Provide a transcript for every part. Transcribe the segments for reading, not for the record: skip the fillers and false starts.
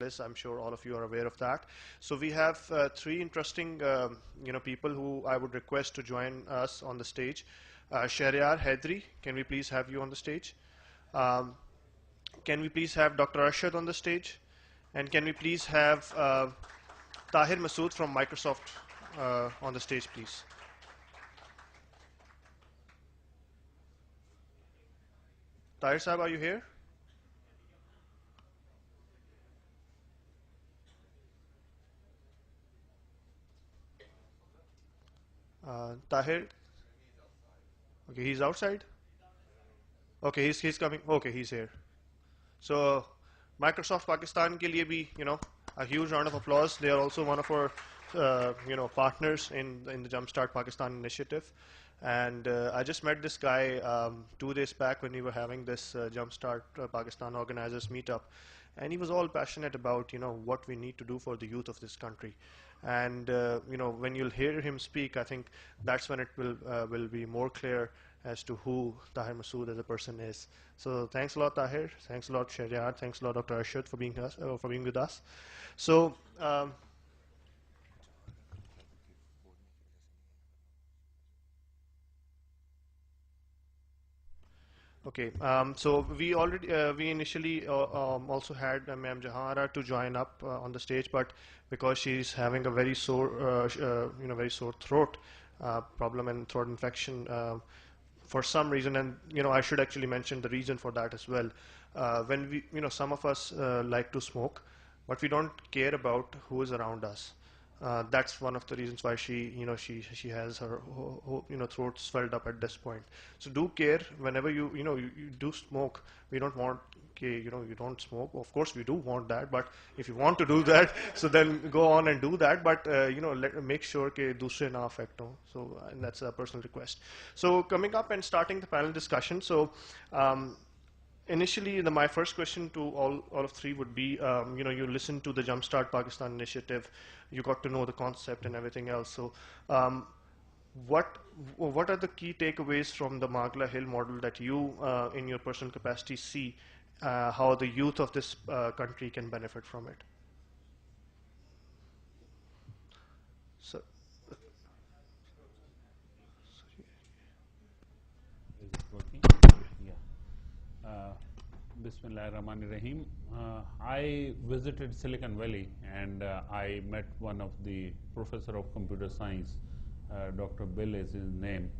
is. I'm sure all of you are aware of that. So we have three interesting people who I would request to join us on the stage. Shahryar Haidari, can we please have you on the stage? Um, can we please have Dr. Arshad on the stage? And can we please have Tahir Masood from Microsoft on the stage, please? Tahir Saab, are you here? Tahir? Okay, he's outside? Okay, he's coming. Okay, he's here. So, Microsoft Pakistan ke liye bhi, a huge round of applause. They are also one of our, partners in the Jumpstart Pakistan initiative. And I just met this guy 2 days back when we were having this Jumpstart Pakistan organizers meetup. And he was all passionate about, what we need to do for the youth of this country. And, when you'll hear him speak, I think that's when it will be more clear as to who Tahir Masood as a person is. So thanks a lot, Tahir. Thanks a lot, Shahryar. Thanks a lot, Dr. Arshad, for being with us. So. Okay, so we initially also had Ma'am Jahara to join up on the stage, but because she's having a very sore, very sore throat problem and throat infection for some reason, and I should actually mention the reason for that as well. When we, some of us like to smoke, but we don't care about who is around us. That's one of the reasons why she has her throat swelled up at this point. So do care whenever you do smoke. We don't want you don't smoke. Of course we do want that, but if you want to do that, so then go on and do that. But make sure ke dusre na affect ho. So and that's a personal request. So coming up and starting the panel discussion. So. Initially, my first question to all of three would be, you listened to the Jumpstart Pakistan initiative, you got to know the concept and everything else. So, what are the key takeaways from the Magla Hill model that you, in your personal capacity, see how the youth of this country can benefit from it? So. Is it working? Yeah. Bismillahirrahmanirrahim. I visited Silicon Valley and I met one of the professor of computer science, Dr. Bill is his name.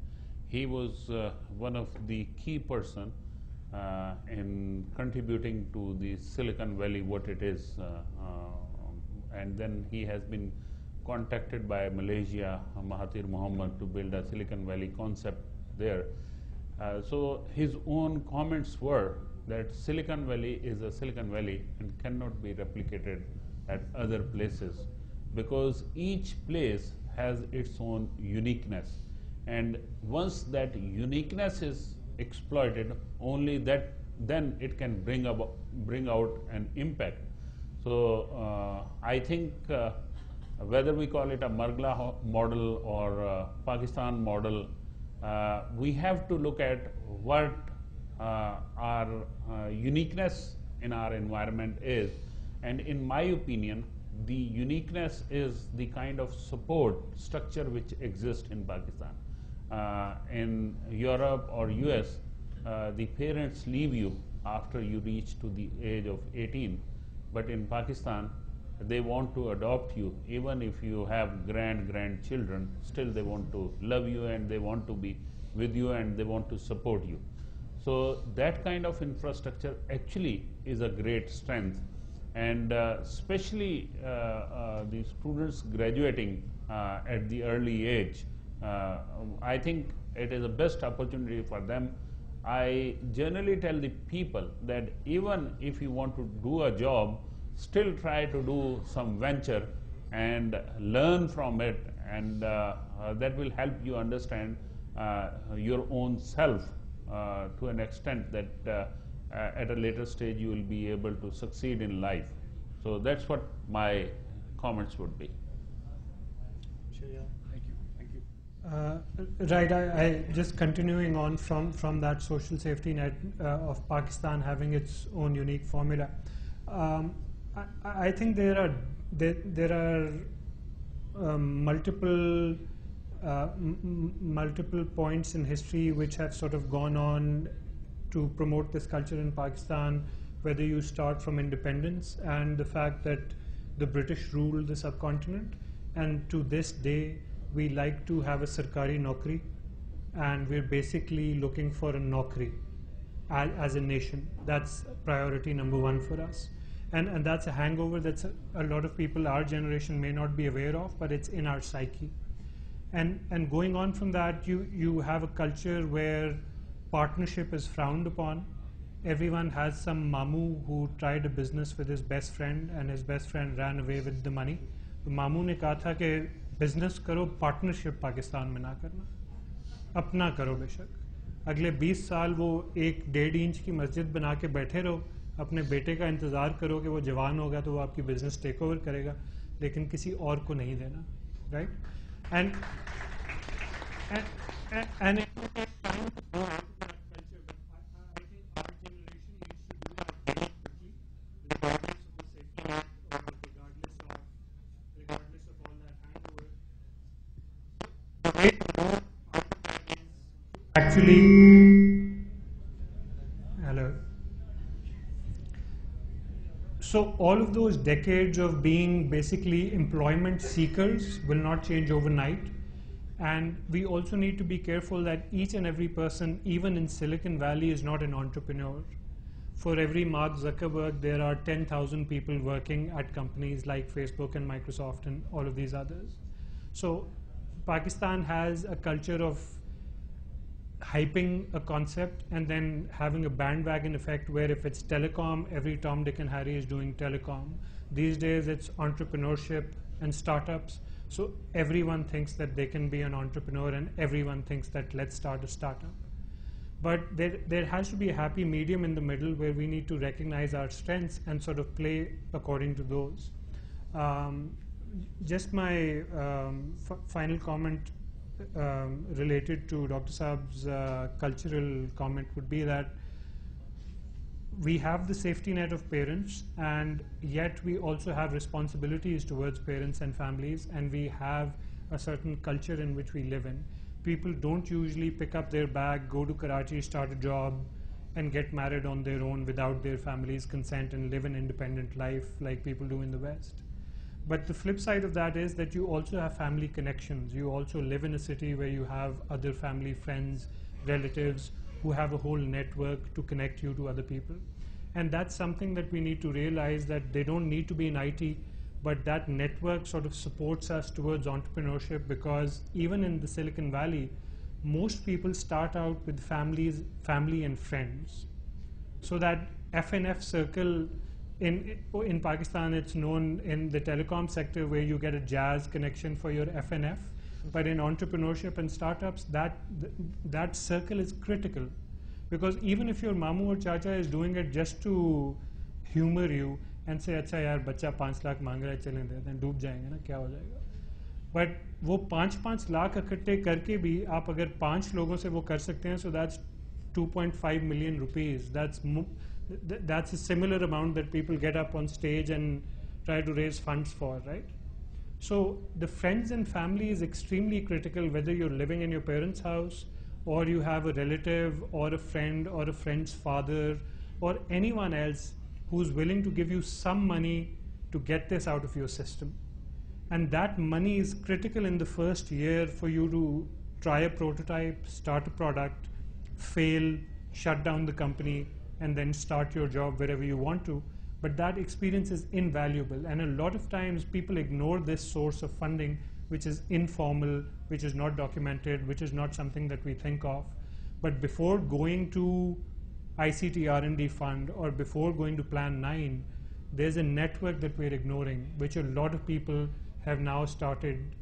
He was one of the key person in contributing to the Silicon Valley what it is, and then he has been contacted by Malaysia, Mahathir Mohamad, to build a Silicon Valley concept there. So his own comments were that Silicon Valley is a Silicon Valley and cannot be replicated at other places because each place has its own uniqueness, and once that uniqueness is exploited, only then it can bring out an impact. So I think whether we call it a Margla model or Pakistan model, we have to look at what our uniqueness in our environment is, and in my opinion, the uniqueness is the kind of support structure which exists in Pakistan. In Europe or US, the parents leave you after you reach to the age of 18, but in Pakistan, they want to adopt you. Even if you have grandchildren, still they want to love you and they want to be with you and they want to support you. So that kind of infrastructure actually is a great strength, and especially the students graduating at the early age, I think it is the best opportunity for them. I generally tell the people that even if you want to do a job, still try to do some venture and learn from it, and that will help you understand your own self to an extent that at a later stage you will be able to succeed in life. So that's what my comments would be. Thank you. Right, I just continuing on from that social safety net of Pakistan having its own unique formula. I think there are multiple multiple points in history which have sort of gone on to promote this culture in Pakistan, whether you start from independence and the fact that the British ruled the subcontinent, and to this day we like to have a sarkari naukri, and we're basically looking for a naukri as a nation. That's priority number one for us. And that's a hangover that a lot of people our generation may not be aware of, but it's in our psyche. And going on from that, you have a culture where partnership is frowned upon. Everyone has some mamu who tried a business with his best friend, and his best friend ran away with the money. तो मामू ने कहा था कि business करो, partnership Pakistan में ना करना, अपना करो बेशक। अगले 20 साल वो 1-1.5 इंच की मस्जिद बना के बैठे रहो, अपने बेटे का इंतज़ार करो कि वो जवान होगा तो वो आपकी बिजनेस टेक ओवर करेगा, लेकिन किसी और को नहीं देना, right? And actually, hello. So all of those decades of being basically employment seekers will not change overnight. And we also need to be careful that each and every person, even in Silicon Valley, is not an entrepreneur. For every Mark Zuckerberg, there are 10,000 people working at companies like Facebook and Microsoft and all of these others. So Pakistan has a culture of hyping a concept and then having a bandwagon effect where if it's telecom, every Tom, Dick and Harry is doing telecom. These days it's entrepreneurship and startups. So everyone thinks that they can be an entrepreneur, and everyone thinks that let's start a startup. But there has to be a happy medium in the middle where we need to recognize our strengths and sort of play according to those. Just my final comment related to Dr. Saab's cultural comment would be that we have the safety net of parents, and yet we also have responsibilities towards parents and families, and we have a certain culture in which we live in. People don't usually pick up their bag, go to Karachi, start a job, and get married on their own without their family's consent and live an independent life like people do in the West. But the flip side of that is that you also have family connections. You also live in a city where you have other family, friends, relatives who have a whole network to connect you to other people. And that's something that we need to realize, that they don't need to be in IT, but that network sort of supports us towards entrepreneurship, because even in the Silicon Valley, most people start out with family and friends. So that F&F circle, in Pakistan, it's known in the telecom sector where you get a jazz connection for your F&F, but in entrepreneurship and startups, that circle is critical, because even if your mamu or chacha is doing it just to humor you and say, अच्छा यार बच्चा 5 लाख मांग रहा है, चलें दे दें, डूब जाएंगे ना, क्या हो जाएगा? But वो 5 लाख इकट्ठे करके भी आप अगर 5 लोगों से वो कर सकते हैं, so that's 2.5 million rupees. That's a similar amount that people get up on stage and try to raise funds for, right? So the friends and family is extremely critical, whether you're living in your parents' house or you have a relative or a friend or a friend's father or anyone else who's willing to give you some money to get this out of your system. And that money is critical in the first year for you to try a prototype, start a product, fail, shut down the company, and then start your job wherever you want to. But that experience is invaluable, and a lot of times people ignore this source of funding, which is informal, which is not documented, which is not something that we think of. But before going to ICT R&D fund or before going to Plan 9, there's a network that we're ignoring, which a lot of people have now started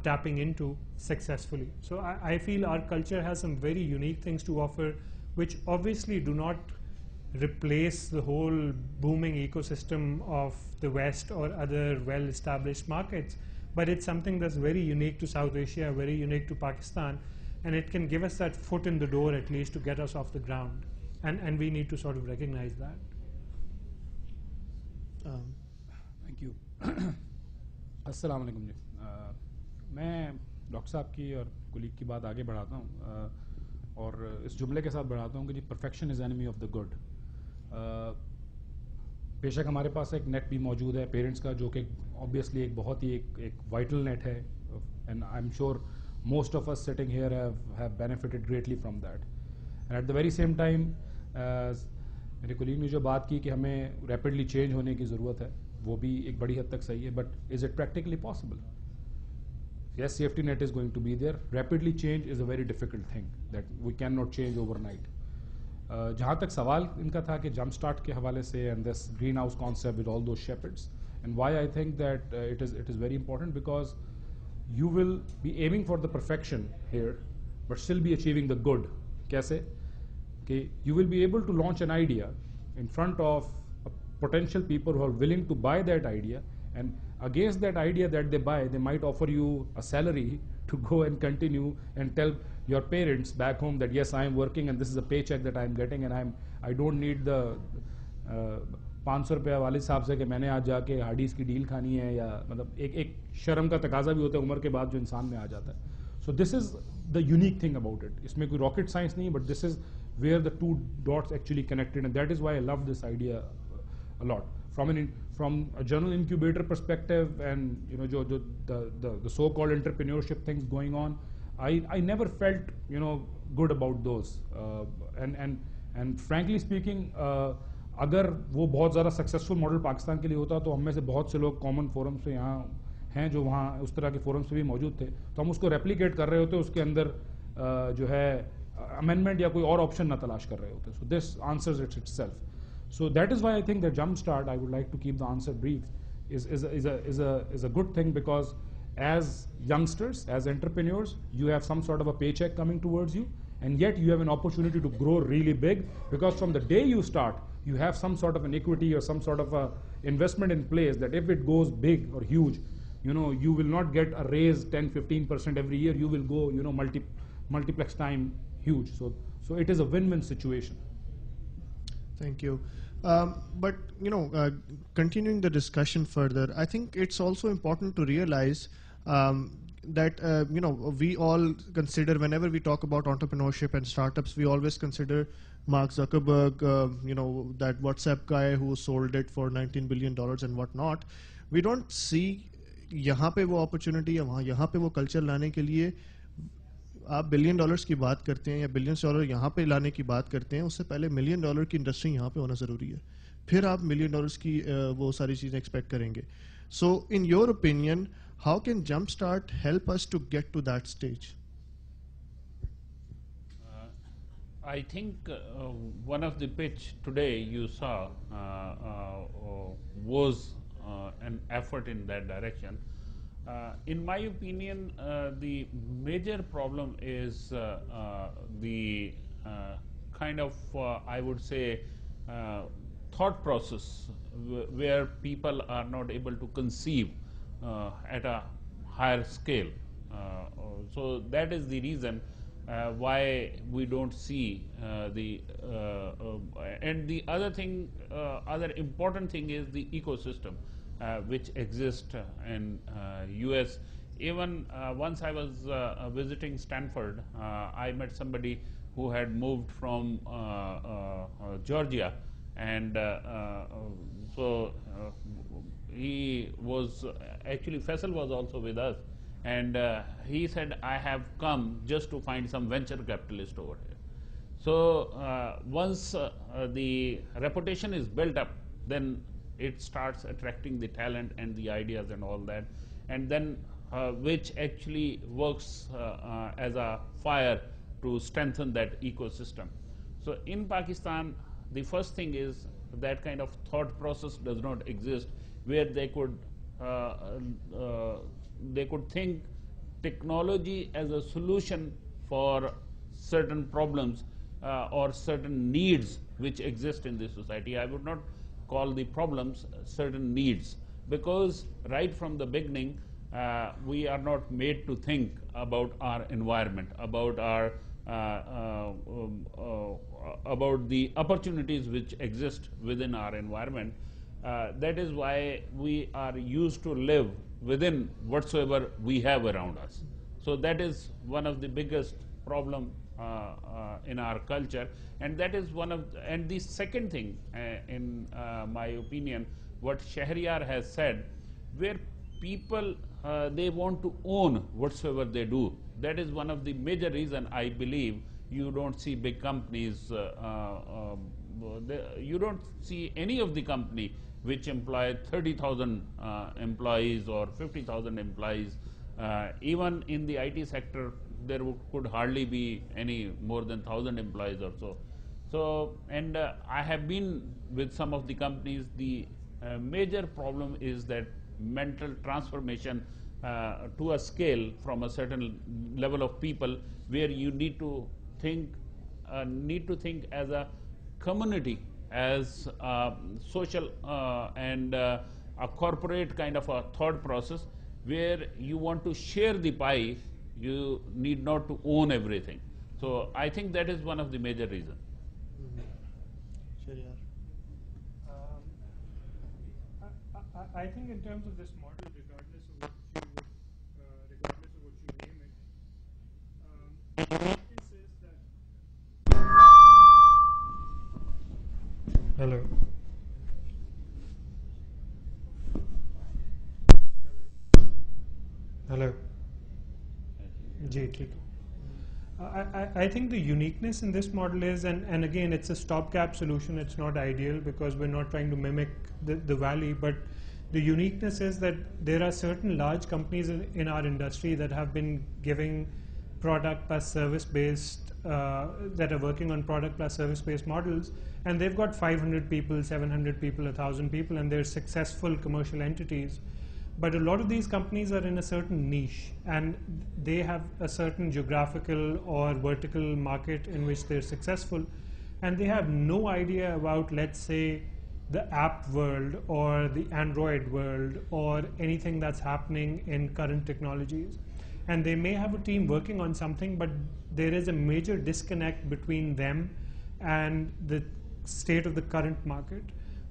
tapping into successfully. So I feel our culture has some very unique things to offer, which obviously do not replace the whole booming ecosystem of the West or other well-established markets, but it's something that's very unique to South Asia, very unique to Pakistan, and it can give us that foot in the door at least to get us off the ground, and we need to sort of recognize that. Thank you. अस्सलाम वालेकुम जी। मैं doctor साहब की और colleague की बात आगे बढ़ाता हूँ और इस जुमले के साथ बढ़ाता हूँ कि जी perfection is enemy of the good. बेशक हमारे पास एक नेट भी मौजूद है पेरेंट्स का, जो कि ऑब्वियसली एक बहुत ही एक वाइटल नेट है, and I am sure most of us sitting here have benefited greatly from that. And at the very same time, मेरे कुलीग ने जो बात की कि हमें रैपिडली चेंज होने की ज़रूरत है, वो भी एक बड़ी हद तक सही है, but is it practically possible? Yes, safety net is going to be there. Rapidly change is a very difficult thing that we cannot change overnight. जहाँ तक सवाल इनका था कि जंप स्टार्ट के हवाले से and this greenhouse concept with all those shepherds, and why I think that it is very important, because you will be aiming for the perfection here but still be achieving the good. Kaise? Okay, you will be able to launch an idea in front of potential people who are willing to buy that idea, and against that idea that they buy, they might offer you a salary to go and continue and tell your parents back home that yes, I am working and this is a paycheck that I am getting, and I don't need the 500 रुपया वालिद साहब से कि मैंने आज जाके Hardy's की deal खानी है, या मतलब एक शर्म का तकाजा भी होता है उम्र के बाद जो इंसान में आ जाता है. So this is the unique thing about it. इसमें कोई रॉकेट साइंस नहीं है, but this is where the two dots actually connected, and that is why I love this idea a lot from a general incubator perspective, and you know jo the so-called entrepreneurship things going on. I never felt good about those, and frankly speaking, अगर वो बहुत ज़्यादा successful model Pakistan के लिए होता तो हम में से बहुत से लोग कॉमन फोरम से यहाँ हैं जो वहाँ उस तरह के फोरम्स पे भी मौजूद थे, तो हम उसको रेप्लिकेट कर रहे होते, उसके अंदर जो है अमेंडमेंट या कोई और ऑप्शन ना तलाश कर रहे होते. So this answers it itself. So that is why I think that Jumpstart, I would like to keep the answer brief, is a good thing, because as youngsters, as entrepreneurs, you have some sort of a paycheck coming towards you, and yet you have an opportunity to grow really big, because from the day you start, you have some sort of an equity or some sort of a investment in place that if it goes big or huge, you will not get a raise 10-15% every year. You will go, multiplex time huge. So it is a win-win situation. Thank you. But continuing the discussion further, I think it's also important to realize that we all consider, whenever we talk about entrepreneurship and startups, we always consider Mark Zuckerberg, that WhatsApp guy who sold it for $19 billion and whatnot. We don't see यहाँ पे वो opportunity या यहाँ पे वो culture लाने के लिए आप $1 billion की बात करते हैं या $1 billion यहाँ पे लाने की बात करते हैं, उससे पहले $1 million की इंडस्ट्री यहाँ पे होना ज़रूरी है, फिर आप $1 million की वो सारी चीज़ें एक्सपेक्ट करेंगे. So in your opinion, how can Jumpstart help us to get to that stage? I think one of the pitch today you saw was an effort in that direction. In my opinion, the major problem is the kind of, I would say, thought process where people are not able to conceive at a higher scale. So that is the reason why we don't see and the other thing, other important thing is the ecosystem which exist in US. Even once I was visiting Stanford, I met somebody who had moved from Georgia, and so he was actually, Faisal was also with us, and he said, I have come just to find some venture capitalist over here. So once the reputation is built up, then it starts attracting the talent and the ideas and all that, and then which actually works as a fire to strengthen that ecosystem. So in Pakistan, the first thing is that kind of thought process does not exist, where they could think technology as a solution for certain problems or certain needs which exist in this society. I would not call the problems certain needs, because right from the beginning we are not made to think about our environment, about our about the opportunities which exist within our environment. That is why we are used to live within whatsoever we have around us. So that is one of the biggest problem in our culture, and that is one of and the second thing in my opinion, what Shahryar has said, where people they want to own whatsoever they do. That is one of the major reason I believe you don't see big companies. You don't see any of the company which employ 30,000 employees or 50,000 employees. Even in the IT sector, there could hardly be any more than 1,000 employees or so. So, and I have been with some of the companies. The major problem is that mental transformation to a scale from a certain level of people where you need to think as a community, as a social and a corporate kind of a thought process, where you want to share the pie. You need not to own everything. So I think that is one of the major reasons. I think in terms of this model, regardless of what you name it, it says that. Hello. Hello. I think the uniqueness in this model is, and again, it's a stopgap solution. It's not ideal because we're not trying to mimic the Valley, but the uniqueness is that there are certain large companies in our industry that have been giving product plus service based, that are working on product plus service based models, and they've got 500 people, 700 people, 1,000 people, and they're successful commercial entities. But a lot of these companies are in a certain niche, and they have a certain geographical or vertical market in which they're successful, and they have no idea about, let's say, the app world or the Android world or anything that's happening in current technologies. And they may have a team working on something, but there is a major disconnect between them and the state of the current market.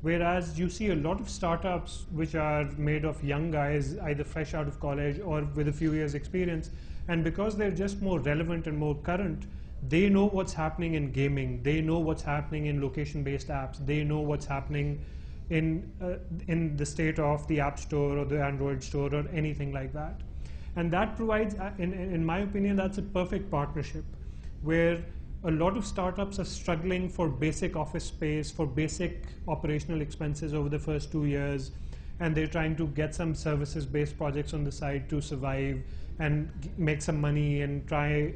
Whereas you see a lot of startups which are made of young guys, either fresh out of college or with a few years experience, and because they're just more relevant and more current, they know what's happening in gaming, they know what's happening in location-based apps, they know what's happening in the state of the App Store or the Android Store or anything like that. And that provides, in my opinion, that's a perfect partnership, where a lot of startups are struggling for basic office space, for basic operational expenses over the first 2 years, and they're trying to get some services-based projects on the side to survive and make some money and try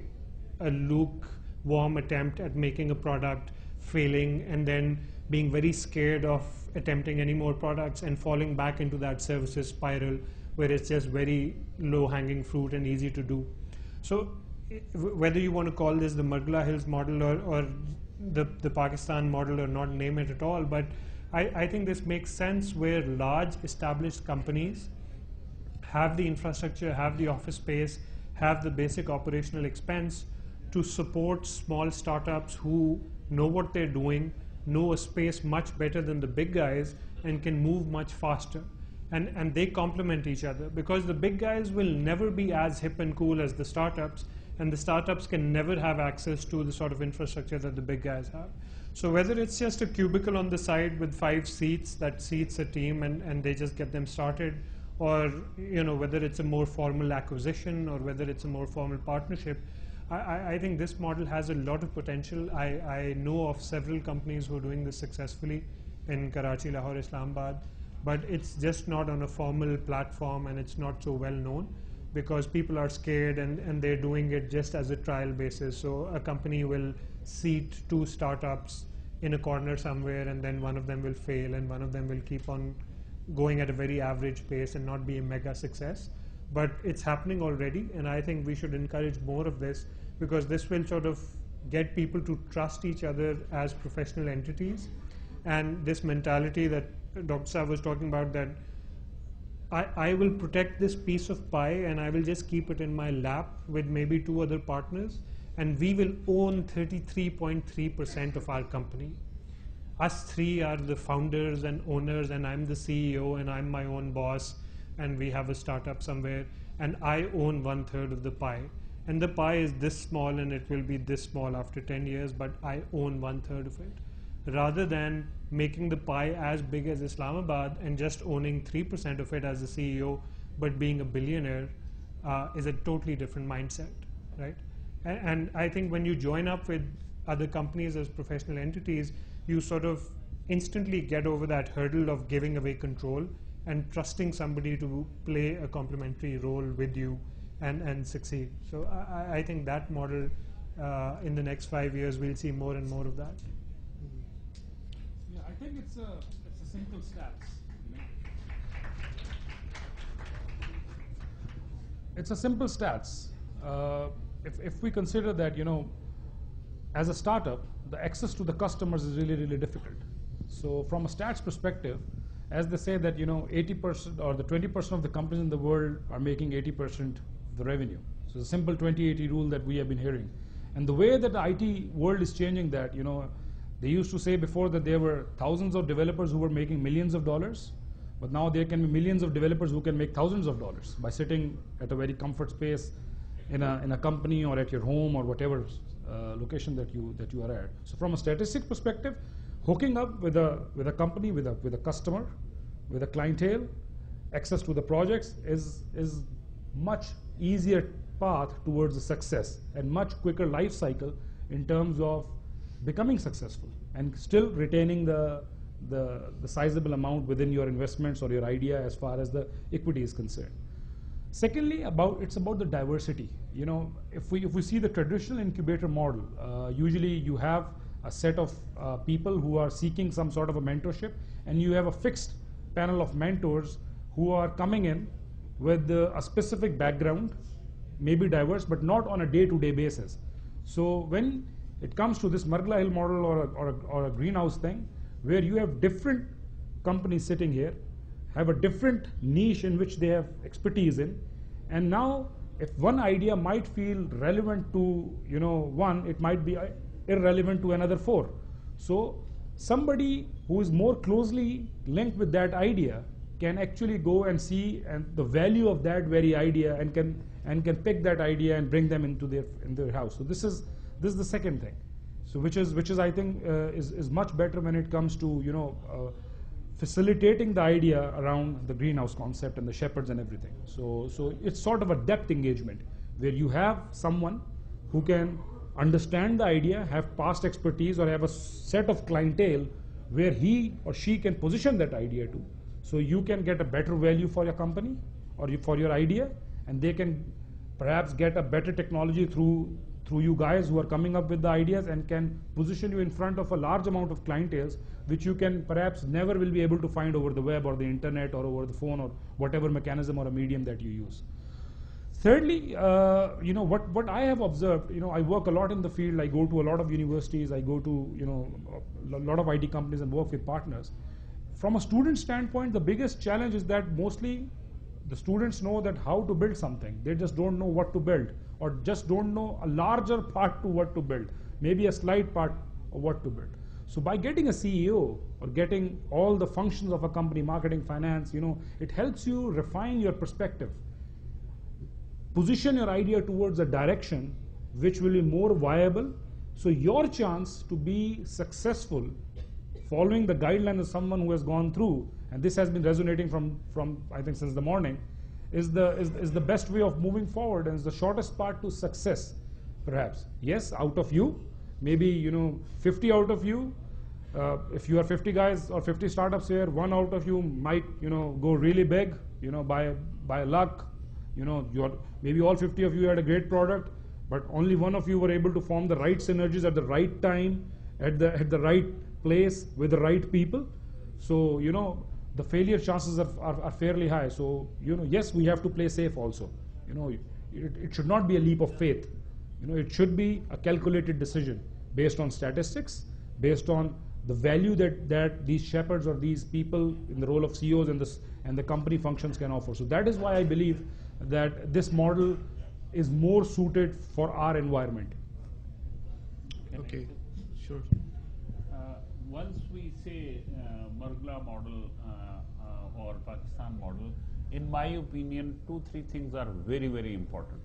a lukewarm attempt at making a product, failing, and then being very scared of attempting any more products and falling back into that services spiral where it's just very low-hanging fruit and easy to do. So whether you want to call this the Margla Hills model or the Pakistan model or not name it at all, but I think this makes sense where large established companies have the infrastructure, have the office space, have the basic operational expense to support small startups who know what they're doing, know a space much better than the big guys, and can move much faster. And they complement each other, because the big guys will never be as hip and cool as the startups, and the startups can never have access to the sort of infrastructure that the big guys have. So whether it's just a cubicle on the side with 5 seats that seats a team and they just get them started, or whether it's a more formal acquisition or whether it's a more formal partnership, I think this model has a lot of potential. I know of several companies who are doing this successfully in Karachi, Lahore, Islamabad, but it's just not on a formal platform and it's not so well known because people are scared and they're doing it just as a trial basis. So a company will seat 2 startups in a corner somewhere, and then one of them will fail and one of them will keep on going at a very average pace and not be a mega success. But it's happening already, and I think we should encourage more of this, because this will sort of get people to trust each other as professional entities. And this mentality that Dr. Saab was talking about, that I will protect this piece of pie and I will just keep it in my lap with maybe 2 other partners, and we will own 33.3% of our company. us three are the founders and owners, and I'm the CEO, and I'm my own boss, and we have a startup somewhere, and I own 1/3 of the pie. And the pie is this small, and it will be this small after 10 years, but I own 1/3 of it. Rather than making the pie as big as Islamabad and just owning 3% of it as a CEO, but being a billionaire, is a totally different mindset, right? And I think when you join up with other companies as professional entities, you sort of instantly get over that hurdle of giving away control and trusting somebody to play a complementary role with you and succeed. So I think that model, in the next 5 years, we'll see more and more of that. Yeah, I think it's a simple stats. You know? It's a simple stats. If we consider that, you know, as a startup, the access to the customers is really, really difficult. So from a stats perspective, as they say that, you know, 80% or the 20% of the companies in the world are making 80% of the revenue. So the simple 20-80 rule that we have been hearing. And the way that the IT world is changing that, you know, they used to say before that there were thousands of developers who were making millions of dollars, but now there can be millions of developers who can make thousands of dollars by sitting at a very comfort space in a company or at your home or whatever location that you are at. So from a statistic perspective, hooking up with a company, with a customer, with a clientele, access to the projects is much easier path towards the success and much quicker life cycle in terms of becoming successful and still retaining the sizable amount within your investments or your idea as far as the equity is concerned. Secondly, it's about the diversity. You know, if we see the traditional incubator model, usually you have a set of people who are seeking some sort of a mentorship, and you have a fixed panel of mentors who are coming in with a specific background, maybe diverse, but not on a day-to-day basis. So when it comes to this Margla Hill model or a greenhouse thing, where you have different companies sitting here, have a different niche in which they have expertise in, and now if one idea might feel relevant to, you know, one, it might be irrelevant to another 4. So somebody who is more closely linked with that idea can actually go and see the value of that very idea and can pick that idea and bring them into their house. So this is the second thing. So which is I think is much better when it comes to, you know, facilitating the idea around the greenhouse concept and the shepherds and everything. So it's sort of a depth engagement where you have someone who can understand the idea, have past expertise, or have a set of clientele where he or she can position that idea to. So you can get a better value for your company or for your idea, and they can perhaps get a better technology through you guys who are coming up with the ideas, and can position you in front of a large amount of clienteles which you can perhaps never will be able to find over the web or the internet or over the phone or whatever mechanism or a medium that you use. Thirdly, you know, what I have observed, you know, I work a lot in the field, I go to a lot of universities, I go to, you know, a lot of IT companies and work with partners. From a student standpoint, the biggest challenge is that mostly the students know that how to build something. They just don't know what to build, or just don't know a larger part to what to build, maybe a slight part of what to build. So by getting a CEO or getting all the functions of a company, marketing, finance, you know, it helps you refine your perspective, position your idea towards a direction which will be more viable. So your chance to be successful following the guidelines of someone who has gone through, and this has been resonating from I think since the morning, is the best way of moving forward, and is the shortest path to success, perhaps. Yes, out of you, maybe, you know, 50 out of you, if you are 50 guys or 50 startups here, 1 out of you might, you know, go really big, you know, by luck. You know, maybe all 50 of you had a great product, but only 1 of you were able to form the right synergies at the right time, at the right place with the right people. So, you know, the failure chances are fairly high. So, you know, yes, we have to play safe also. You know, it should not be a leap of faith. You know, it should be a calculated decision based on statistics, based on the value that these shepherds or these people in the role of CEOs and the company functions can offer. So that is why I believe that this model is more suited for our environment. Okay, sure. once we say Margla model or Pakistan model, in my opinion, three things are very, very important.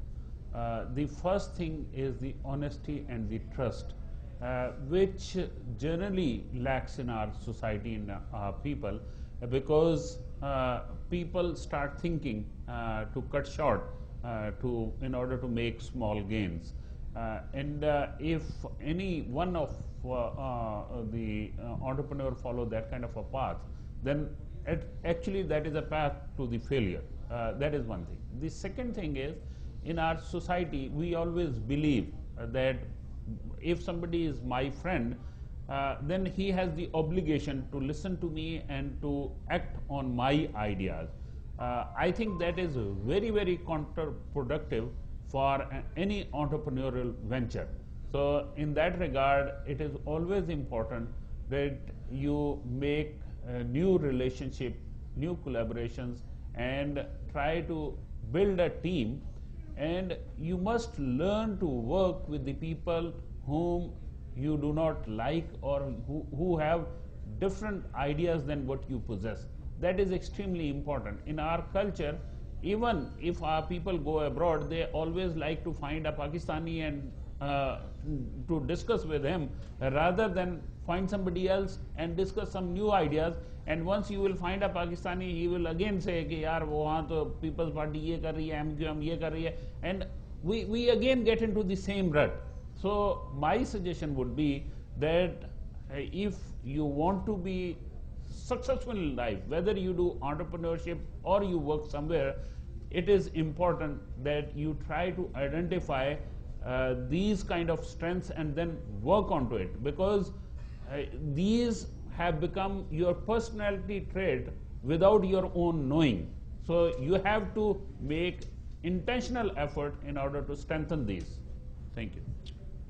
The first thing is the honesty and the trust, which generally lacks in our society and our people, because people start thinking to cut short in order to make small gains. And if any one of the entrepreneur follow that kind of a path, then actually that is a path to the failure. That is one thing. The second thing is, in our society, we always believe that if somebody is my friend, then he has the obligation to listen to me and to act on my ideas. I think that is very, very counterproductive for any entrepreneurial venture. So in that regard, it is always important that you make a new relationship, new collaborations, and try to build a team. And you must learn to work with the people whom you do not like, or who have different ideas than what you possess. That is extremely important. In our culture, even if our people go abroad, they always like to find a Pakistani and to discuss with him, rather than find somebody else and discuss some new ideas. And once you will find a Pakistani, he will again say कि यार वो वहाँ तो People's Party ये कर रही है, हम ये कर रही है, and we again get into the same rut. So my suggestion would be that if you want to be successful in life, whether you do entrepreneurship or you work somewhere, it is important that you try to identify these kind of strengths and then work onto it, because these have become your personality trait without your own knowing. So you have to make intentional effort in order to strengthen these. Thank you.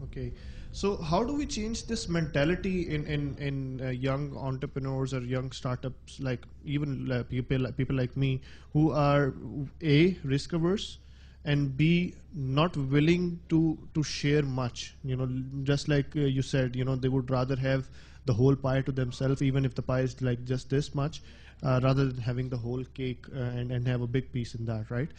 Okay, so how do we change this mentality in young entrepreneurs or young startups, like even people like me, who are A, risk averse, and B, not willing to share much? You know, just like you said, you know, they would rather have the whole pie to themselves, even if the pie is like just this much, rather than having the whole cake and have a big piece in that, right?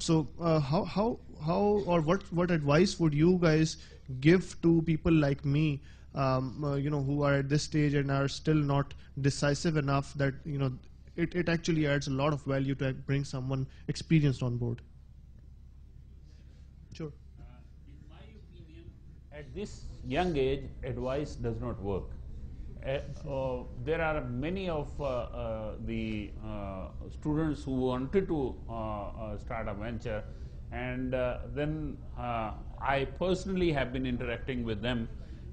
So how or what advice would you guys give to people like me, you know, who are at this stage and are still not decisive enough that, you know, it actually adds a lot of value to bring someone experienced on board? Sure. In my opinion, at this young age, advice does not work. There are many of the students who wanted to start a venture, and then I personally have been interacting with them,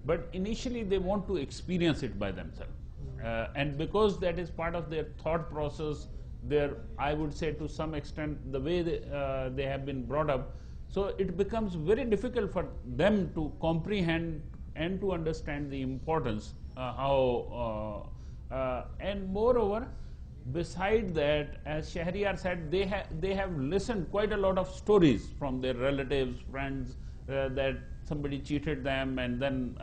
but initially they want to experience it by themselves. And because that is part of their thought process, I would say to some extent, the way they have been brought up, so it becomes very difficult for them to comprehend and to understand the importance, and moreover, beside that, as Shahryar said, they have listened quite a lot of stories from their relatives, friends, that somebody cheated them, and then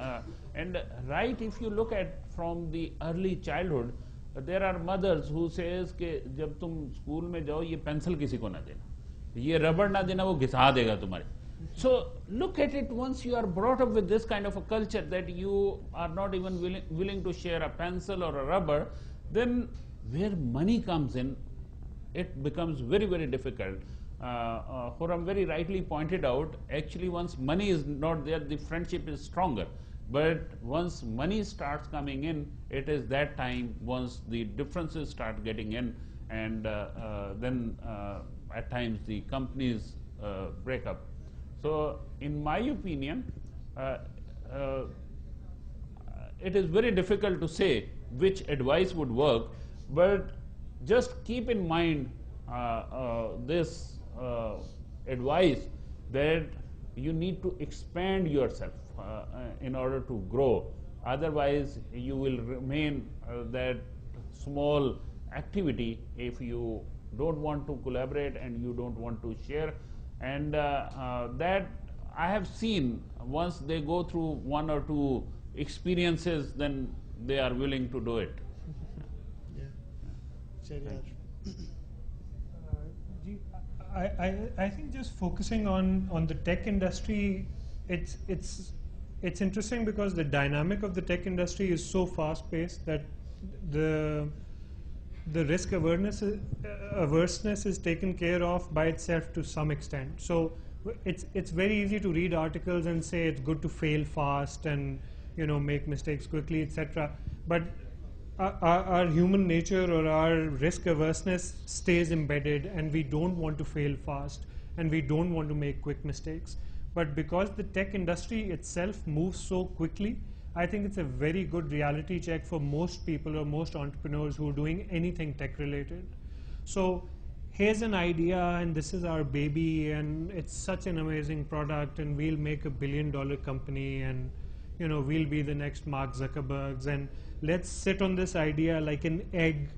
and right, if you look at from the early childhood, there are mothers who says कि जब तुम school में जाओ ये pencil किसी को ना देना, ये रबड़ ना देना, वो घिसा देगा तुम्हारे. So look at it, once you are brought up with this kind of a culture that you are not even willing to share a pencil or a rubber, then where money comes in, it becomes very, very difficult. Khurram very rightly pointed out, actually once money is not there, the friendship is stronger. But once money starts coming in, it is that time once the differences start getting in, and then at times the companies break up. So in my opinion, it is very difficult to say which advice would work, but just keep in mind this advice that you need to expand yourself in order to grow. Otherwise, you will remain that small activity if you don't want to collaborate and you don't want to share. And that I have seen, once they go through one or two experiences, then they are willing to do it. I think just focusing on the tech industry, it's interesting because the dynamic of the tech industry is so fast paced that the risk averseness is taken care of by itself to some extent. So it's very easy to read articles and say it's good to fail fast and make mistakes quickly, etc. But our human nature or our risk averseness stays embedded, and we don't want to fail fast and we don't want to make quick mistakes. But because the tech industry itself moves so quickly, I think it's a very good reality check for most people or most entrepreneurs who are doing anything tech related. So here's an idea and this is our baby and it's such an amazing product and we'll make $1 billion company and we'll be the next Mark Zuckerbergs, and let's sit on this idea like an egg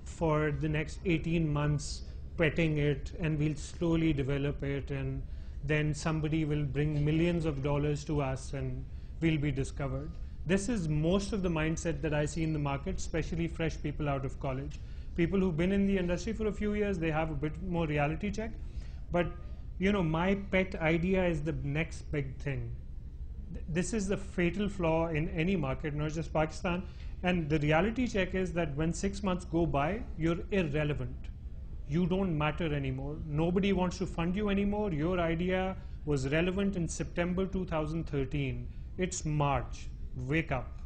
for the next 18 months, petting it, and we'll slowly develop it, and then somebody will bring millions of dollars to us and we'll be discovered. This is most of the mindset that I see in the market, especially fresh people out of college. People who've been in the industry for a few years, they have a bit more reality check. But my pet idea is the next big thing. This is the fatal flaw in any market, not just Pakistan. And the reality check is that when 6 months go by, you're irrelevant. You don't matter anymore. Nobody wants to fund you anymore. Your idea was relevant in September 2013. It's March. Wake up.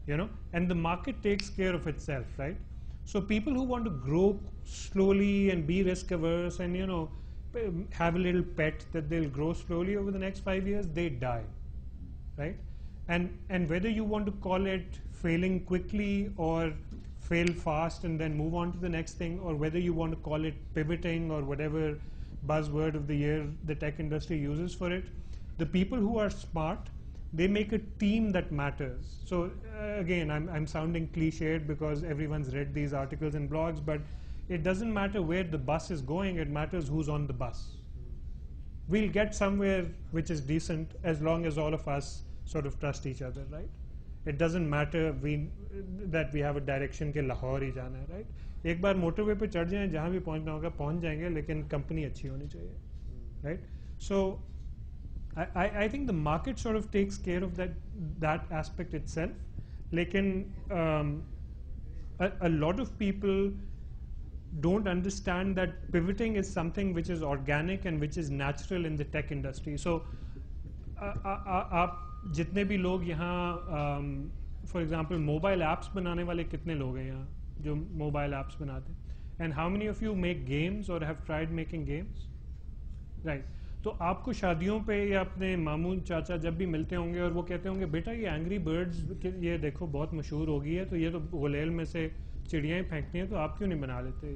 And the market takes care of itself, right? So people who want to grow slowly and be risk averse and have a little pet that they'll grow slowly over the next 5 years, they die, right? And whether you want to call it failing quickly or fail fast and then move on to the next thing, or whether you want to call it pivoting or whatever buzzword of the year the tech industry uses for it, the people who are smart, they make a team that matters. So again, I'm sounding cliched because everyone's read these articles and blogs, but it doesn't matter where the bus is going, it matters who's on the bus. We'll get somewhere which is decent as long as all of us sort of trust each other, right? It doesn't matter that we have a direction के लाहौर ही जाना है, right? एक बार motorway पे चढ़ जाएं, जहाँ भी पहुँचना होगा पहुँच जाएंगे, लेकिन कंपनी अच्छी होनी चाहिए, right? So I think the market sort of takes care of that aspect itself. लेकिन a lot of people don't understand that pivoting is something which is organic and which is natural in the tech industry. So आप जितने भी लोग यहाँ for example mobile apps बनाने वाले कितने लोग हैं यहाँ जो mobile apps बनाते हैं, and how many of you make games or have tried making games, right? तो आपको शादियों पे या अपने मामू चाचा जब भी मिलते होंगे और वो कहते होंगे बेटा ये एंग्री बर्ड्स ये देखो बहुत मशहूर हो गई है, तो ये तो गुलेल में से चिड़ियाँ ही फेंकती हैं, तो आप क्यों नहीं बना लेते,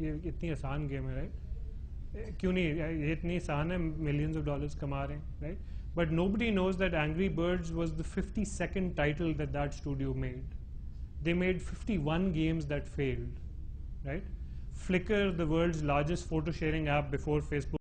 ये इतनी आसान गेम है, राइट? क्यों नहीं, ये इतनी आसान है, millions of dollars कमा रहे हैं, right? But nobody knows that Angry Birds was the 52nd title that studio made. They made 51 games that failed, right? Flickr, the world's largest photo sharing app before Facebook,